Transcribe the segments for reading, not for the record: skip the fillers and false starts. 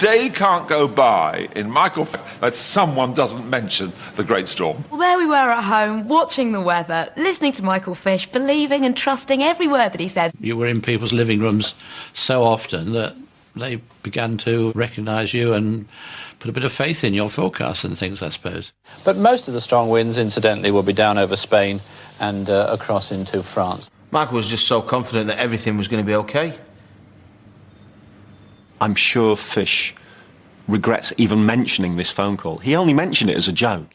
day can't go by in Michael that someone doesn't mention the Great Storm. Well, there we were at home, watching the weather, listening to Michael Fish, believing and trusting every word that he says. You were in people's living rooms so often that they began to recognise you and put a bit of faith in your forecasts and things, I suppose. But most of the strong winds, incidentally, will be down over Spain and across into France. Michael was just so confident that everything was going to be OK. I'm sure Fish regrets even mentioning this phone call. He only mentioned it as a joke.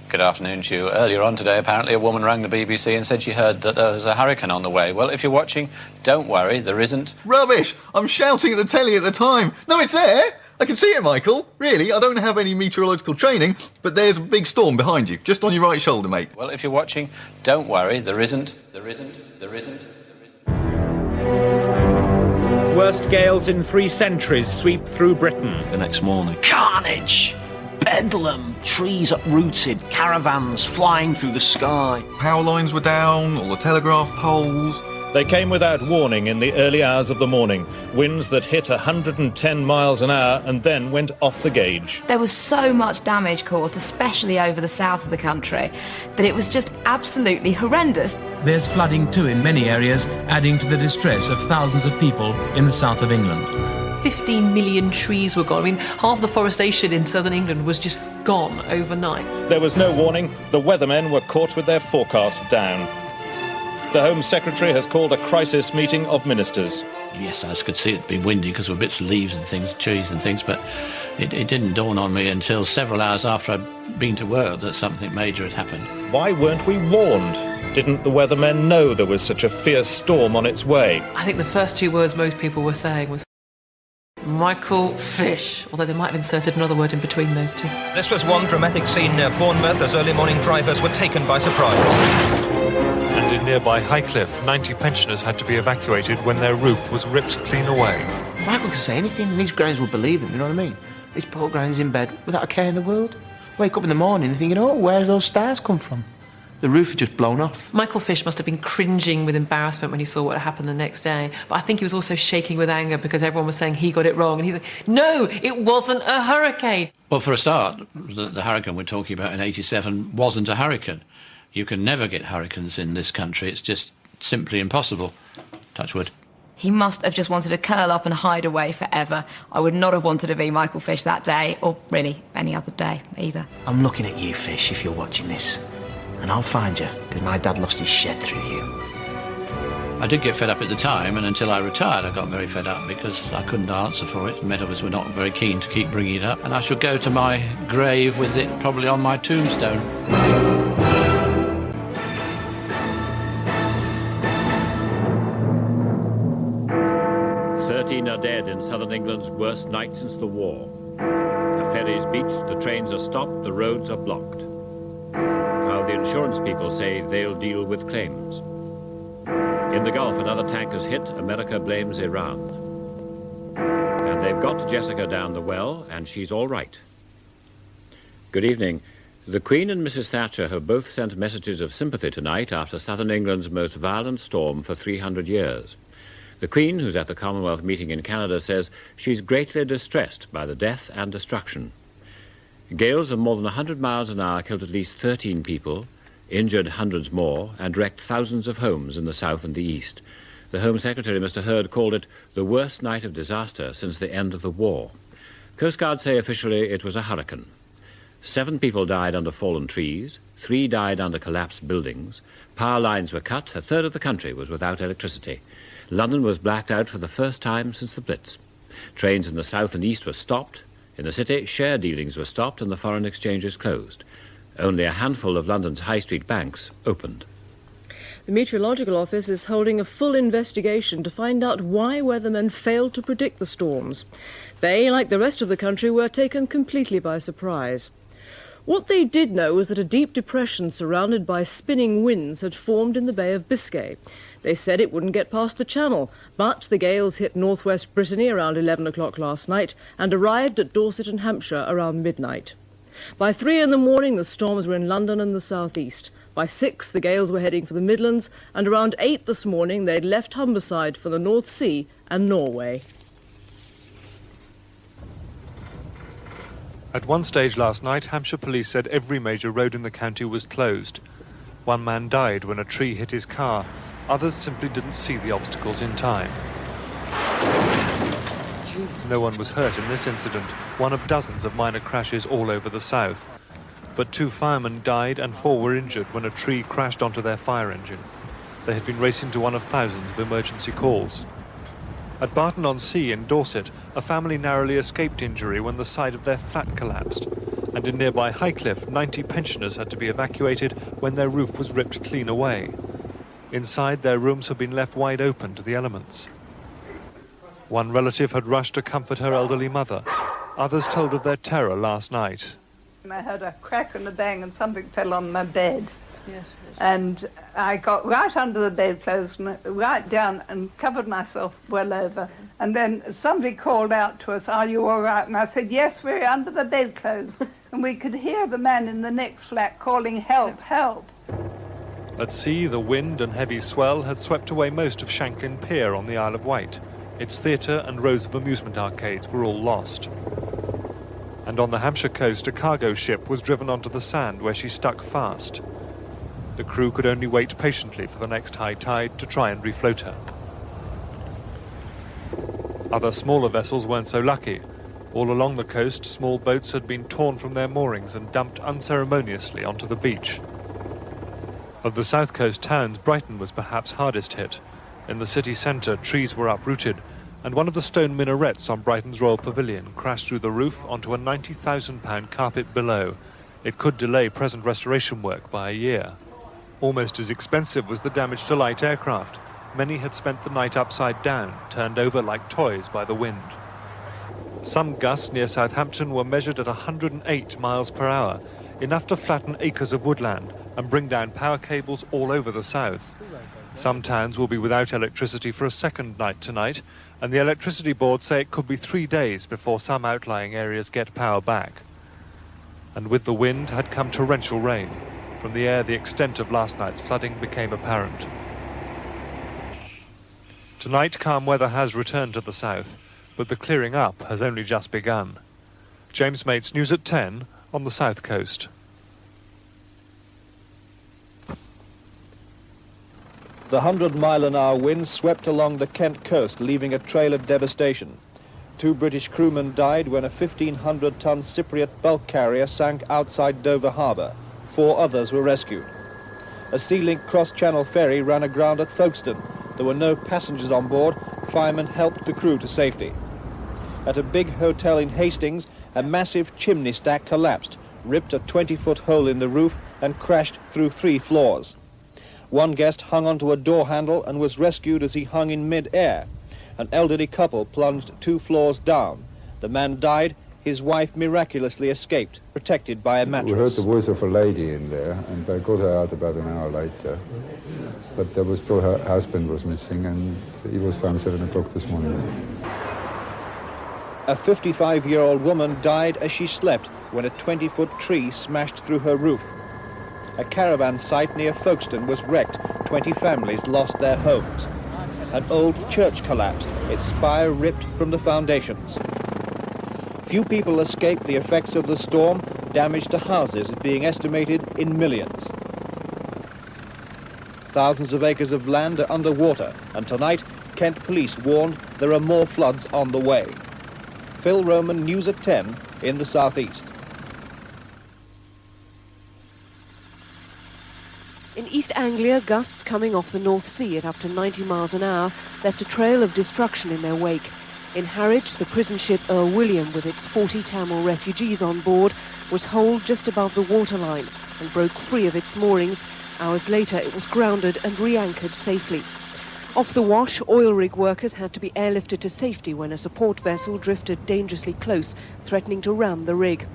Good afternoon to you. Earlier on today, apparently, a woman rang the BBC and said she heard that there was a hurricane on the way. Well, if you're watching, don't worry, there isn't. Rubbish! I'm shouting at the telly at the time. No, it's there! I can see it, Michael. Really, I don't have any meteorological training, but there's a big storm behind you, just on your right shoulder, mate. Well, if you're watching, don't worry, there isn't. Worst gales in 3 centuries sweep through Britain. The next morning, carnage! Bedlam! Trees uprooted, caravans flying through the sky. Power lines were down, all the telegraph poles. They came without warning in the early hours of the morning. Winds that hit 110 miles an hour and then went off the gauge. There was so much damage caused, especially over the south of the country, that it was just absolutely horrendous. There's flooding too in many areas, adding to the distress of thousands of people in the south of England. 15 million trees were gone. I mean, half the forestation in southern England was just gone overnight. There was no warning. The weathermen were caught with their forecasts down. The Home Secretary has called a crisis meeting of ministers. Yes, I could see it being windy because there were bits of leaves and things, trees and things, but it didn't dawn on me until several hours after I'd been to work that something major had happened. Why weren't we warned? Didn't the weathermen know there was such a fierce storm on its way? I think the first 2 words most people were saying was Michael Fish, although they might have inserted another word in between those 2. This was one dramatic scene near Bournemouth as early morning drivers were taken by surprise. And in nearby Highcliffe, 90 pensioners had to be evacuated when their roof was ripped clean away. Michael could say anything and these grannies would believe him, you know what I mean? These poor grannies in bed without a care in the world. Wake up in the morning and thinking, oh, where's those stars come from? The roof had just blown off. Michael Fish must have been cringing with embarrassment when he saw what happened the next day. But I think he was also shaking with anger because everyone was saying he got it wrong. And he's like, no, it wasn't a hurricane. Well, for a start, the hurricane we're talking about in 87 wasn't a hurricane. You can never get hurricanes in this country. It's just simply impossible. Touch wood. He must have just wanted to curl up and hide away forever. I would not have wanted to be Michael Fish that day, or really any other day either. I'm looking at you, Fish, if you're watching this. And I'll find you, because my dad lost his shed through you. I did get fed up at the time, and until I retired I got very fed up because I couldn't answer for it. Met Office were not very keen to keep bringing it up, and I shall go to my grave with it probably on my tombstone. 13 are dead in southern England's worst night since the war. The ferries beached, the trains are stopped, the roads are blocked. How the insurance people say they'll deal with claims. In the Gulf, another tank has hit. America blames Iran. And they've got Jessica down the well, and she's all right. Good evening. The Queen and Mrs. Thatcher have both sent messages of sympathy tonight after southern England's most violent storm for 300 years. The Queen, who's at the Commonwealth meeting in Canada, says she's greatly distressed by the death and destruction. Gales of more than 100 miles an hour killed at least 13 people, injured hundreds more, and wrecked thousands of homes in the south and the east. The Home Secretary, Mr. Hurd, called it the worst night of disaster since the end of the war. Coast Guard say officially it was a hurricane. 7 people died under fallen trees, 3 died under collapsed buildings, power lines were cut, a third of the country was without electricity. London was blacked out for the first time since the Blitz. Trains in the south and east were stopped. In the city, share dealings were stopped and the foreign exchanges closed. Only a handful of London's high street banks opened. The Meteorological Office is holding a full investigation to find out why weathermen failed to predict the storms. They, like the rest of the country, were taken completely by surprise. What they did know was that a deep depression surrounded by spinning winds had formed in the Bay of Biscay. They said it wouldn't get past the Channel, but the gales hit northwest Brittany around 11 o'clock last night and arrived at Dorset and Hampshire around midnight. By 3 in the morning, the storms were in London and the southeast. By 6, the Gales were heading for the Midlands, and around 8 this morning they'd left Humberside for the North Sea and Norway. At one stage last night, Hampshire police said every major road in the county was closed. One man died when a tree hit his car. Others simply didn't see the obstacles in time. No one was hurt in this incident, one of dozens of minor crashes all over the south. But 2 firemen died and 4 were injured when a tree crashed onto their fire engine. They had been racing to one of thousands of emergency calls. At Barton-on-Sea in Dorset, a family narrowly escaped injury when the side of their flat collapsed. And in nearby Highcliffe, 90 pensioners had to be evacuated when their roof was ripped clean away. Inside, their rooms had been left wide open to the elements. One relative had rushed to comfort her elderly mother. Others told of their terror last night. I heard a crack and a bang and something fell on my bed. Yes. And I got right under the bedclothes and right down and covered myself well over. And then somebody called out to us, "Are you all right?" And I said, "Yes, we're under the bedclothes." And we could hear the man in the next flat calling, "Help, help." At sea, the wind and heavy swell had swept away most of Shanklin Pier on the Isle of Wight. Its theatre and rows of amusement arcades were all lost. And on the Hampshire coast, a cargo ship was driven onto the sand where she stuck fast. The crew could only wait patiently for the next high tide to try and refloat her. Other smaller vessels weren't so lucky. All along the coast, small boats had been torn from their moorings and dumped unceremoniously onto the beach. Of the south coast towns, Brighton was perhaps hardest hit. In the city centre, trees were uprooted, and one of the stone minarets on Brighton's Royal Pavilion crashed through the roof onto a £90,000 carpet below. It could delay present restoration work by a year. Almost as expensive was the damage to light aircraft. Many had spent the night upside down, turned over like toys by the wind. Some gusts near Southampton were measured at 108 miles per hour, enough to flatten acres of woodland and bring down power cables all over the south. Some towns will be without electricity for a second night tonight, and the electricity board say it could be 3 days before some outlying areas get power back. And with the wind had come torrential rain. From the air, the extent of last night's flooding became apparent. Tonight, calm weather has returned to the south, but the clearing up has only just begun. James Mates, News at 10 on the south coast. The 100-mile-an-hour wind swept along the Kent coast, leaving a trail of devastation. 2 British crewmen died when a 1,500-ton Cypriot bulk carrier sank outside Dover Harbour. 4 others were rescued. A Sea-Link cross-channel ferry ran aground at Folkestone. There were no passengers on board. Firemen helped the crew to safety. At a big hotel in Hastings, a massive chimney stack collapsed, ripped a 20-foot hole in the roof and crashed through 3 floors. One guest hung onto a door handle and was rescued as he hung in mid-air. An elderly couple plunged 2 floors down. The man died. His wife miraculously escaped, protected by a mattress. We heard the voice of a lady in there, and I got her out about an hour later. But there was still her husband was missing, and he was found 7 o'clock this morning. A 55-year-old woman died as she slept when a 20-foot tree smashed through her roof. A caravan site near Folkestone was wrecked. 20 families lost their homes. An old church collapsed, its spire ripped from the foundations. Few people escaped the effects of the storm. Damage to houses is being estimated in millions. Thousands of acres of land are underwater, and tonight, Kent police warned there are more floods on the way. Phil Roman, News at 10 in the southeast. In East Anglia, gusts coming off the North Sea at up to 90 miles an hour left a trail of destruction in their wake. In Harwich, the prison ship Earl William, with its 40 Tamil refugees on board, was holed just above the waterline and broke free of its moorings. Hours later, it was grounded and re-anchored safely. Off the Wash, oil rig workers had to be airlifted to safety when a support vessel drifted dangerously close, threatening to ram the rig.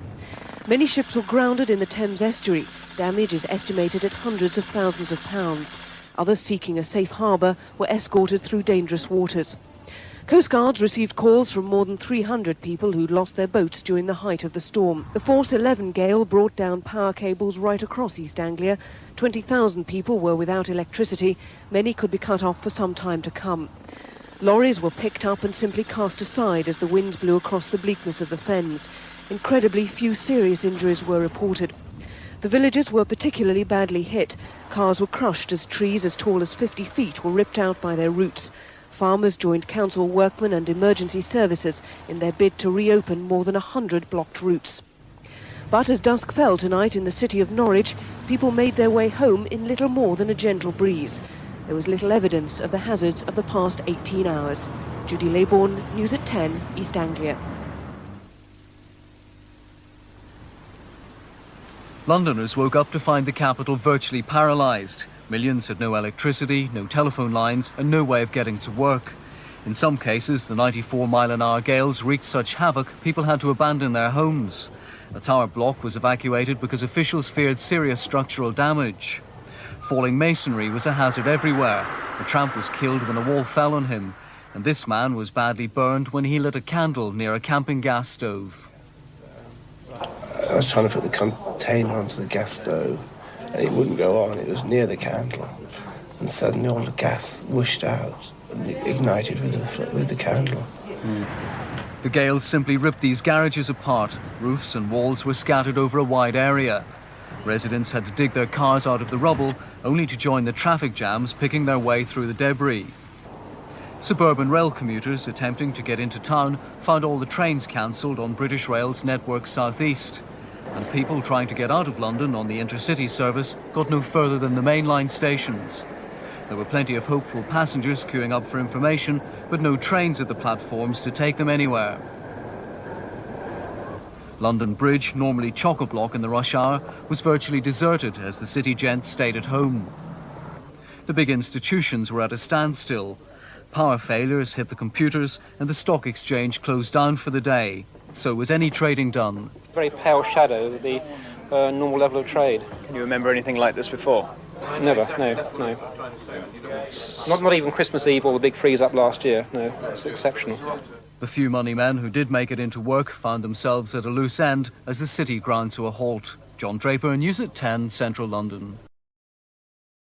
Many ships were grounded in the Thames estuary. Damage is estimated at hundreds of thousands of pounds. Others seeking a safe harbour were escorted through dangerous waters. Coast Guards received calls from more than 300 people who'd lost their boats during the height of the storm. The Force 11 gale brought down power cables right across East Anglia. 20,000 people were without electricity. Many could be cut off for some time to come. Lorries were picked up and simply cast aside as the winds blew across the bleakness of the fens. Incredibly, few serious injuries were reported. The villages were particularly badly hit. Cars were crushed as trees as tall as 50 feet were ripped out by their roots. Farmers joined council workmen and emergency services in their bid to reopen more than 100 blocked routes. But as dusk fell tonight in the city of Norwich, people made their way home in little more than a gentle breeze. There was little evidence of the hazards of the past 18 hours. Judy Laybourne, News at 10, East Anglia. Londoners woke up to find the capital virtually paralysed. Millions had no electricity, no telephone lines and no way of getting to work. In some cases, the 94-mile-an-hour gales wreaked such havoc, people had to abandon their homes. A tower block was evacuated because officials feared serious structural damage. Falling masonry was a hazard everywhere. A tramp was killed when a wall fell on him, and this man was badly burned when he lit a candle near a camping gas stove. I was trying to put the container onto the gas stove and it wouldn't go on. It was near the candle, and suddenly all the gas whooshed out and it ignited with the candle. The gales simply ripped these garages apart. Roofs and walls were scattered over a wide area. Residents had to dig their cars out of the rubble, only to join the traffic jams picking their way through the debris. Suburban rail commuters attempting to get into town found all the trains cancelled on British Rail's Network South East. And people trying to get out of London on the intercity service got no further than the mainline stations. There were plenty of hopeful passengers queuing up for information, but no trains at the platforms to take them anywhere. London Bridge, normally chock-a-block in the rush hour, was virtually deserted as the city gents stayed at home. The big institutions were at a standstill. Power failures hit the computers and the stock exchange closed down for the day. So was any trading done. Very pale shadow of the normal level of trade. Can you remember anything like this before? Never, no. Not even Christmas Eve or the big freeze up last year, no, it's exceptional. The few money men who did make it into work found themselves at a loose end as the city ground to a halt. John Draper, News at 10, Central London.